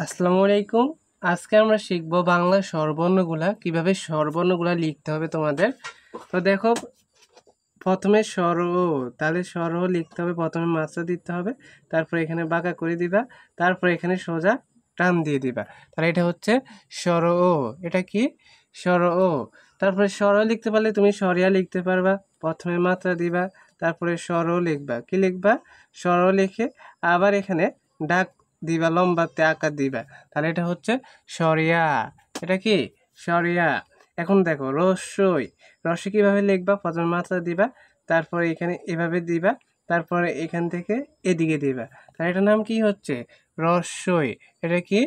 আসসালামু আলাইকুম। আজকে আমরা শিখব বাংলা স্বরবর্ণগুলা কিভাবে স্বরবর্ণগুলা লিখতে হবে তোমাদের। তো দেখো, প্রথমে স্বর ও, তাহলে স্বর ও লিখতে হবে। প্রথমে মাত্রা দিতে হবে, তারপর এখানে বাঁকা করে দিবা, তারপর এখানে সোজা টান দিয়ে দিবা। তাহলে এটা হচ্ছে স্বর ও। এটা কি? স্বর ও। তারপরে স্বর ও লিখতে পারলে তুমি স্বরিয়া লিখতে পারবা। প্রথমে মাত্রা দিবা, তারপরে স্বর ও লিখবা। কি লিখবা? স্বর ও লিখে আবার এখানে ডাক দিবা, লম্বাতে আকার দিবা। তাহলে এটা হচ্ছে সরিয়া। এটা কি? সরিয়া। এখন দেখো রস্যই। রস্য কিভাবে লিখবা? প্রথমে মাত্রা দিবা, তারপরে এখানে এভাবে দিবা, তারপরে এখান থেকে এদিকে দিবা। তাহলে এটার নাম কি হচ্ছে? রস্যই। এটা কি?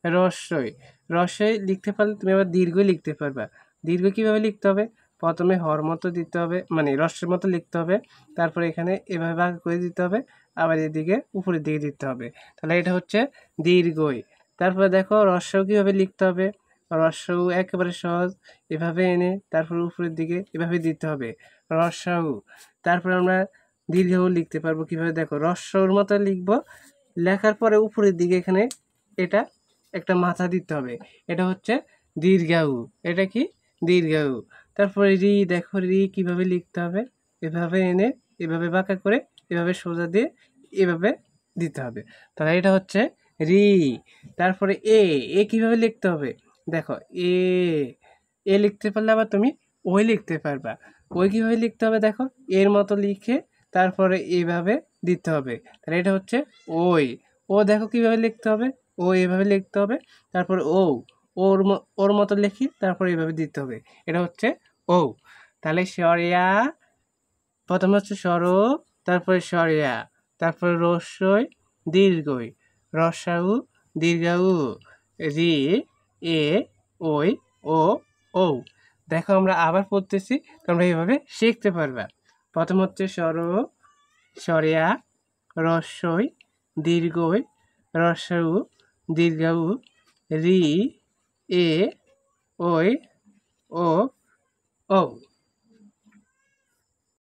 রস্যই। রস্যই লিখতে পারলে তুমি আবার দীর্ঘ লিখতে পারবা। দীর্ঘ কিভাবে লিখতে হবে? প্রথমে হর মতো দিতে হবে, মানে রস্যের মতো লিখতে হবে, তারপরে এখানে এভাবে ভাগ করে দিতে হবে, আবার এদিকে উপরের দিকে দিতে হবে। তাহলে এটা হচ্ছে দীর্ঘই। তারপরে দেখো রস্যও কিভাবে লিখতে হবে। রস্যও একেবারে সহজ। এভাবে এনে তারপর উপরের দিকে এভাবে দিতে হবে, রস্যউ। তারপর আমরা দীর্ঘও লিখতে পারবো কিভাবে? দেখো রস্যর মতো লিখবো, লেখার পরে উপরের দিকে এখানে এটা একটা মাথা দিতে হবে। এটা হচ্ছে দীর্ঘাউ। এটা কি? দীর্ঘাউ। তারপরে রি, দেখো রি কিভাবে লিখতে হবে। এভাবে এনে এভাবে বাঁকা করে এভাবে সোজা দিয়ে এভাবে দিতে হবে। তাহলে এটা হচ্ছে রি। তারপরে এ। এ কিভাবে লিখতে হবে? দেখো এ। এ লিখতে পারলে আবার তুমি ওই লিখতে পারবা। ওই কিভাবে লিখতে হবে? দেখো এর মতো লিখে তারপরে এইভাবে দিতে হবে। তাহলে এটা হচ্ছে ওই। ও দেখো কিভাবে লিখতে হবে। ও এভাবে লিখতে হবে, তারপর ও। ওর মতো লিখি, তারপর এইভাবে দিতে হবে। এটা হচ্ছে ও। তাহলে সরিয়া, প্রথমে হচ্ছে স্বর, তারপরে সরিয়া, তারপরে রস্যই, দীর্ঘই, রস্যাউ, দীর্ঘাউ, রি, এ, ওই, ও, ও। দেখো আমরা আবার পড়তেছি, তোমরা এইভাবে শিখতে পারবা। প্রথম হচ্ছে স্বর, সরিয়া, রস্যই, দীর্ঘই, রস্যাউ, দীর্ঘাউ, রি, এ, ওই, ও, ও।